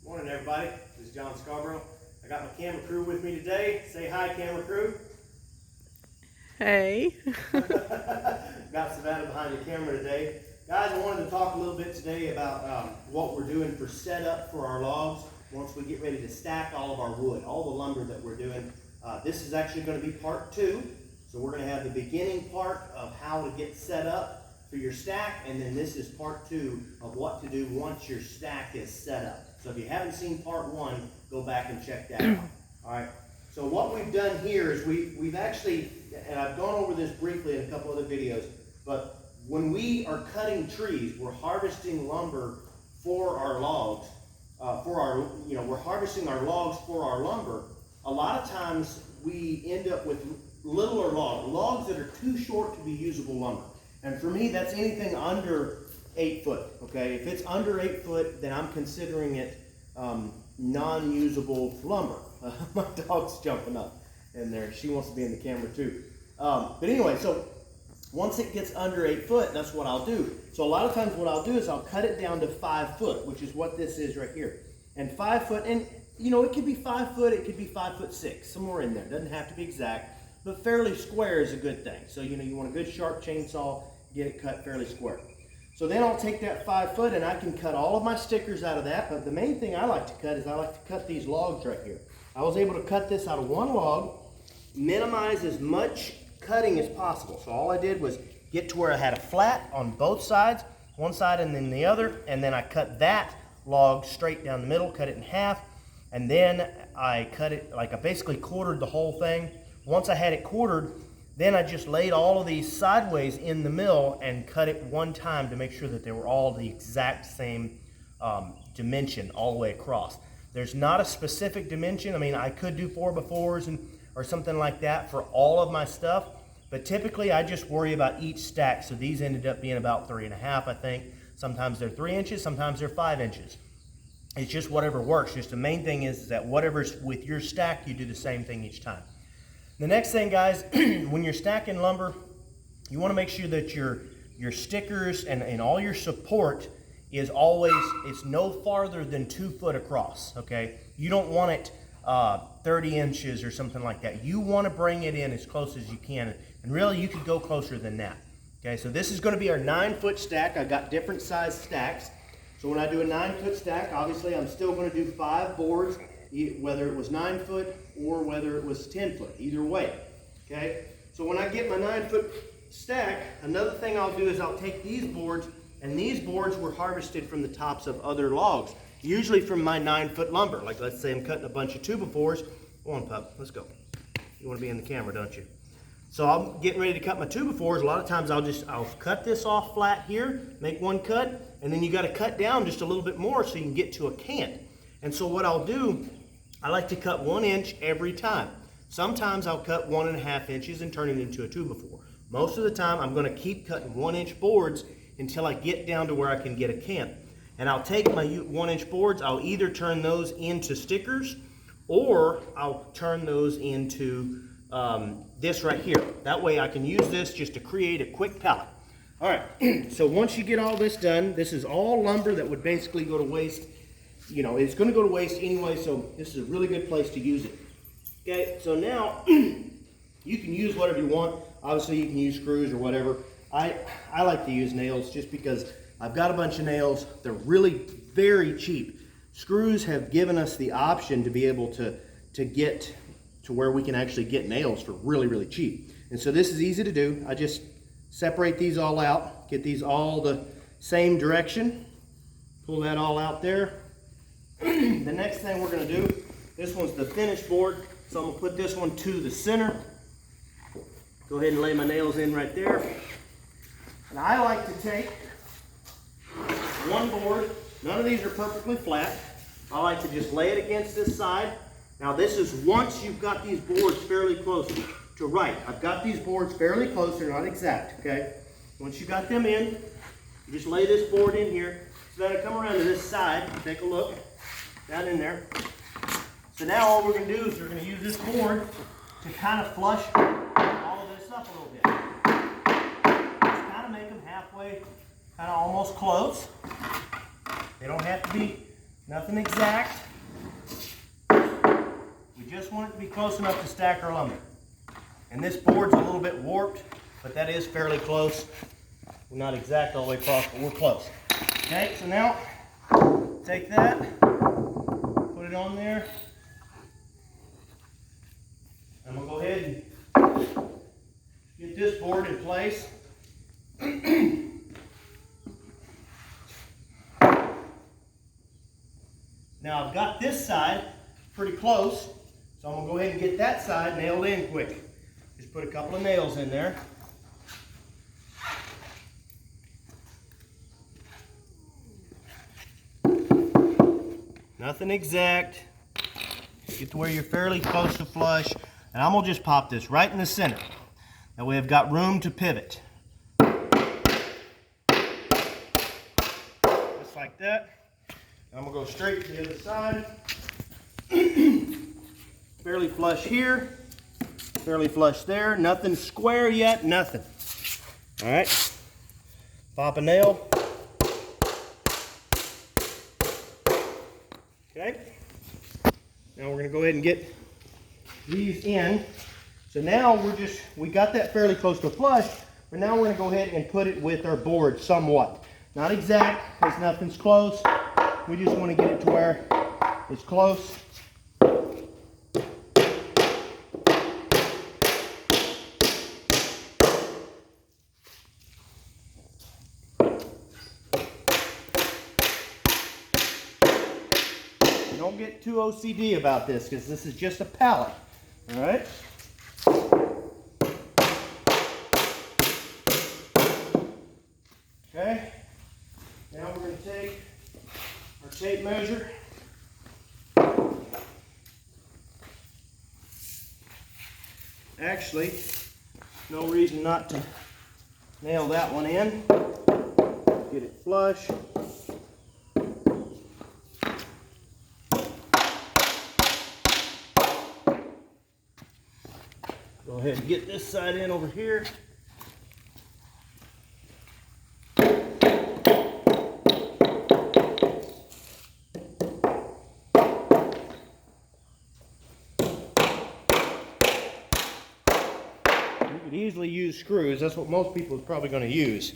Morning, everybody. This is John Scarborough. I got my camera crew with me today. Say hi, camera crew. Hey. Got Savannah behind the camera today. Guys, I wanted to talk a little bit today about what we're doing for setup for our logs once we get ready to stack all of our wood, all the lumber that we're doing. This is actually going to be part 2. So we're going to have the beginning part of how to get set up for your stack, and then this is part 2 of what to do once your stack is set up. So if you haven't seen part 1, go back and check that out. All right. So what we've done here is we've actually, and I've gone over this briefly in a couple other videos, but when we are cutting trees, we're harvesting lumber for our logs, we're harvesting our logs for our lumber. A lot of times we end up with littler logs that are too short to be usable lumber. And for me, that's anything under 8 foot, okay? If it's under 8 foot, then I'm considering it non-usable lumber. My dog's jumping up in there. She wants to be in the camera too. But anyway, so once it gets under 8 foot, that's what I'll do. So a lot of times what I'll do is I'll cut it down to 5 foot, which is what this is right here. And 5 foot, and you know, it could be 5 foot, it could be 5'6", somewhere in there. It doesn't have to be exact, but fairly square is a good thing. So you know, you want a good sharp chainsaw, get it cut fairly square. So then I'll take that 5 foot and I can cut all of my stickers out of that, but the main thing I like to cut is I like to cut these logs right here. I was able to cut this out of one log, minimize as much cutting as possible. So all I did was get to where I had a flat on both sides, one side and then the other, and then I cut that log straight down the middle, cut it in half, and then I cut it, like I basically quartered the whole thing. Once I had it quartered, then I just laid all of these sideways in the mill and cut it one time to make sure that they were all the exact same dimension all the way across. There's not a specific dimension. I mean, I could do 4x4s or something like that for all of my stuff, but typically I just worry about each stack. So these ended up being about 3.5, I think. Sometimes they're 3 inches, sometimes they're 5 inches. It's just whatever works. Just the main thing is that whatever's with your stack, you do the same thing each time. The next thing, guys, when you're stacking lumber, you want to make sure that your stickers and all your support is always, it's no farther than 2 foot across, okay? You don't want it 30 inches or something like that. You want to bring it in as close as you can, and really you could go closer than that, okay? So this is going to be our 9-foot stack. I've got different size stacks. So when I do a 9-foot stack, obviously I'm still going to do 5 boards, whether it was 9 foot or whether it was 10 foot, either way, okay? So when I get my 9-foot stack, another thing I'll do is I'll take these boards, and these boards were harvested from the tops of other logs, usually from my 9-foot lumber. Like let's say I'm cutting a bunch of 2x4s. Come on, pup, let's go. You want to be in the camera, don't you? So I'm getting ready to cut my 2x4s. A lot of times I'll cut this off flat here, make one cut, and then you got to cut down just a little bit more so you can get to a cant. And so what I'll do, I like to cut 1 inch every time. Sometimes I'll cut 1.5 inches and turn it into a 2x4. Most of the time I'm going to keep cutting 1-inch boards until I get down to where I can get a cant. And I'll take my 1-inch boards, I'll either turn those into stickers or I'll turn those into this right here. That way I can use this just to create a quick pallet. All right, so once you get all this done, this is all lumber that would basically go to waste. You know, it's going to go to waste anyway, so this is a really good place to use it. Okay, so now you can use whatever you want. Obviously, you can use screws or whatever. I like to use nails just because I've got a bunch of nails. They're really very cheap. Screws have given us the option to be able to get to where we can actually get nails for really, really cheap. And so this is easy to do. I just separate these all out, get these all the same direction, pull that all out there. The next thing we're going to do, this one's the finished board, so I'm going to put this one to the center. Go ahead and lay my nails in right there. And I like to take one board, none of these are perfectly flat. I like to just lay it against this side. Now this is once you've got these boards fairly close to right. I've got these boards fairly close, they're not exact, okay? Once you got them in, you just lay this board in here. So then I come around to this side, take a look. Down in there. So now all we're going to do is we're going to use this board to kind of flush all of this up a little bit. Just kind of make them halfway, kind of almost close. They don't have to be Nothing exact. We just want it to be close enough to stack our lumber. And this board's a little bit warped, but that is fairly close. We're not exact all the way across, but we're close. Okay, so now take that, put it on there. I'm gonna go ahead and get this board in place. Now I've got this side pretty close, so I'm gonna go ahead and get that side nailed in quick. Just put a couple of nails in there. Nothing exact. Get to where you're fairly close to flush. And I'm gonna just pop this right in the center. That way I've got room to pivot. Just like that. I'm gonna go straight to the other side. Fairly flush here. Fairly flush there. Nothing square yet, nothing. All right. Pop a nail. Okay. Now we're gonna go ahead and get these in. So now we got that fairly close to flush, but now we're gonna go ahead and put it with our board somewhat. Not exact, because nothing's close. We just want to get it to where it's close. Don't get too OCD about this, because this is just a pallet. All right. Okay. Now we're going to take our tape measure. Actually, no reason not to nail that one in. Get it flush. Go ahead and get this side in over here. You could easily use screws. That's what most people are probably going to use.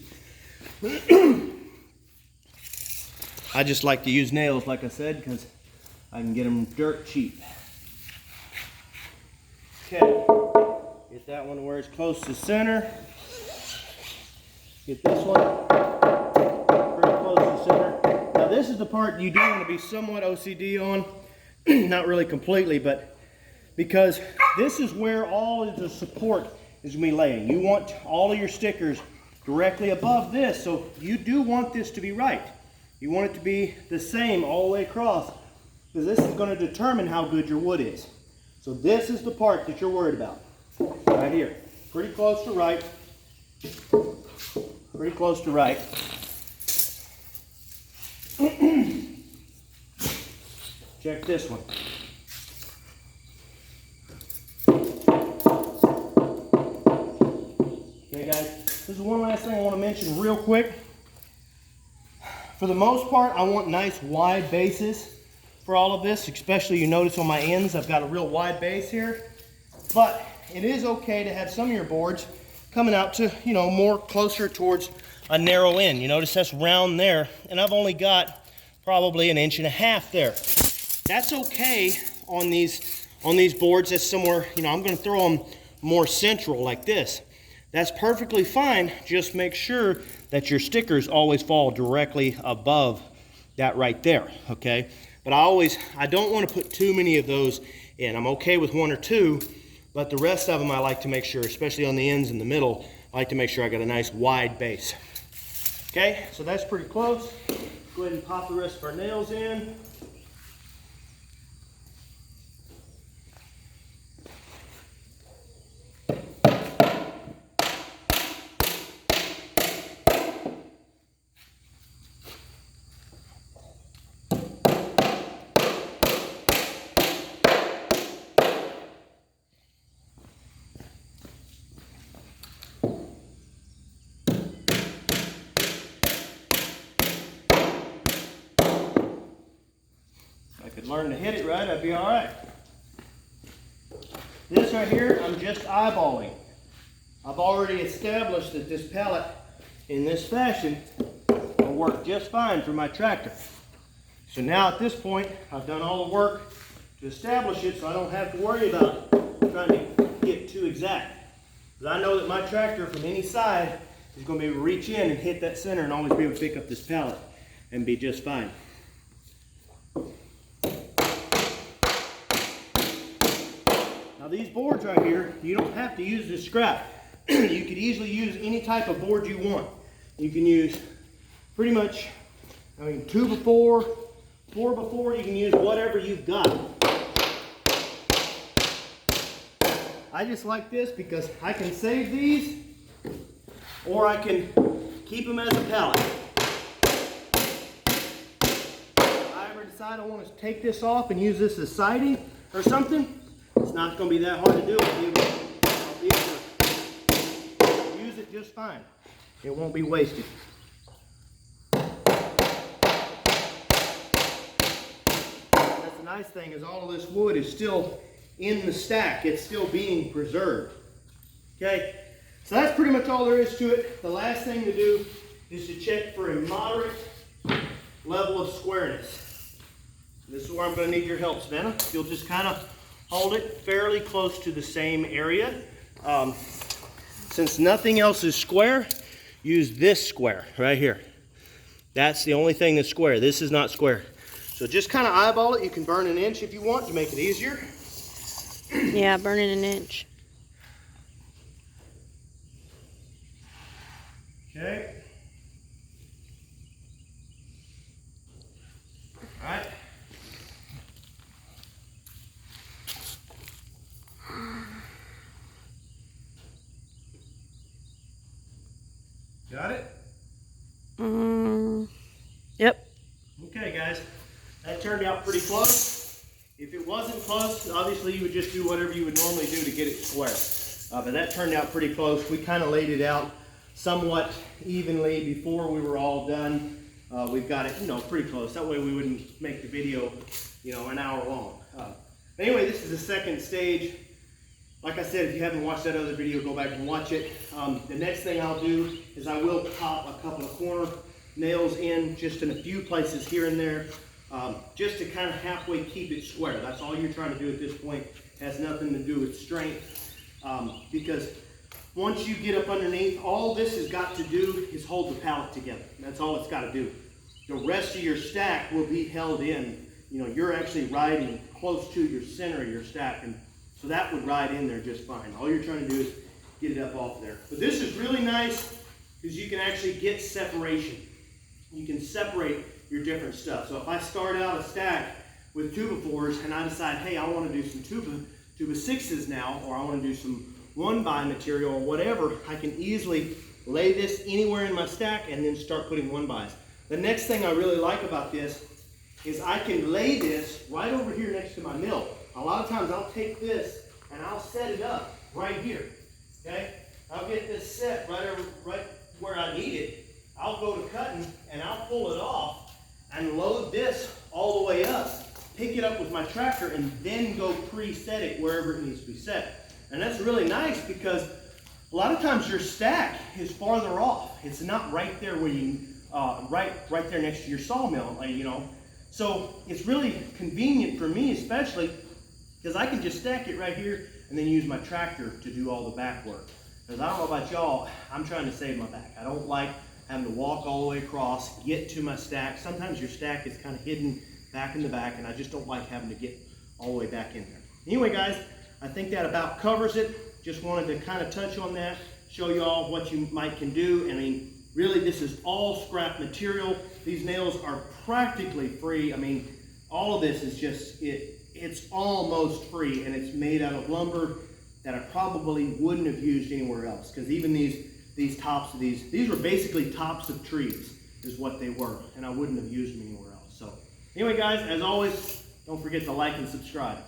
I just like to use nails, like I said, because I can get them dirt cheap. Okay. Get that one where it's close to center. Get this one pretty close to center. Now this is the part you do want to be somewhat OCD on. Not really completely, but because this is where all of the support is going to be laying. You want all of your stickers directly above this, so you do want this to be right. You want it to be the same all the way across, because this is going to determine how good your wood is. So this is the part that you're worried about. Right here. Pretty close to right. Pretty close to right. Check this one. Okay guys, this is one last thing I want to mention real quick. For the most part, I want nice wide bases for all of this, especially you notice on my ends, I've got a real wide base here. But it is okay to have some of your boards coming out to, you know, more closer towards a narrow end. You notice that's round there, and I've only got probably 1.5 inches there. That's okay on these boards. That's somewhere, you know, I'm going to throw them more central like this. That's perfectly fine. Just make sure that your stickers always fall directly above that right there, okay? But I don't want to put too many of those in. I'm okay with 1 or 2. But the rest of them I like to make sure, especially on the ends in the middle, I like to make sure I got a nice wide base. Okay, so that's pretty close. Go ahead and pop the rest of our nails in. learn to hit it right, I'd be all right. This right here, I'm just eyeballing. I've already established that this pallet in this fashion will work just fine for my tractor. So now at this point, I've done all the work to establish it so I don't have to worry about trying to get too exact. Because I know that my tractor from any side is going to be able to reach in and hit that center and always be able to pick up this pallet and be just fine. Now these boards right here, you don't have to use this scrap. You could easily use any type of board you want. You can use pretty much, 2x4, 4x4, you can use whatever you've got. I just like this because I can save these or I can keep them as a pallet. If I ever decide I want to take this off and use this as siding or something, it's not going to be that hard to do. I'll be able to use it just fine. It won't be wasted. That's the nice thing, is all of this wood is still in the stack. It's still being preserved. Okay, so that's pretty much all there is to it. The last thing to do is to check for a moderate level of squareness. This is where I'm going to need your help, Savannah. You'll just kind of hold it fairly close to the same area. Since nothing else is square, use this square right here. That's the only thing that's square. This is not square. So just kind of eyeball it. You can burn an inch if you want to make it easier. Yeah, burning an inch. Okay. All right. Got it? Yep. Okay, guys. That turned out pretty close. If it wasn't close, obviously you would just do whatever you would normally do to get it square. But that turned out pretty close. We kind of laid it out somewhat evenly before we were all done. We've got it, pretty close. That way we wouldn't make the video, an hour long. Anyway, this is the second stage. Like I said, if you haven't watched that other video, go back and watch it. The next thing I'll do is I will pop a couple of corner nails in just in a few places here and there, just to kind of halfway keep it square. That's all you're trying to do at this point. It has nothing to do with strength, because once you get up underneath, all this has got to do is hold the pallet together. That's all it's got to do. The rest of your stack will be held in. You're actually riding close to your center of your stack, and so that would ride in there just fine. All you're trying to do is get it up off there. But this is really nice because you can actually get separation. You can separate your different stuff. So if I start out a stack with 2x4s and I decide, hey, I want to do some 2x6s now, or I want to do some 1x material or whatever, I can easily lay this anywhere in my stack and then start putting 1xs. The next thing I really like about this is I can lay this right over here next to my mill. A lot of times I'll take this and I'll set it up right here, okay? I'll get this set right where I need it. I'll go to cutting and I'll pull it off and load this all the way up, pick it up with my tractor, and then go preset it wherever it needs to be set. And that's really nice because a lot of times your stack is farther off. It's not right there where you, right there next to your sawmill, So it's really convenient for me, especially because I can just stack it right here and then use my tractor to do all the back work. Because I don't know about y'all, I'm trying to save my back. I don't like having to walk all the way across, get to my stack. Sometimes your stack is kind of hidden back in the back, and I just don't like having to get all the way back in there. Anyway, guys, I think that about covers it. Just wanted to kind of touch on that, show you all what you can do. I mean, really, this is all scrap material. These nails are practically free. I mean, all of this is just, it's almost free, and it's made out of lumber that I probably wouldn't have used anywhere else. Because even these tops of these were basically tops of trees is what they were, and I wouldn't have used them anywhere else. So anyway, guys, as always, don't forget to like and subscribe.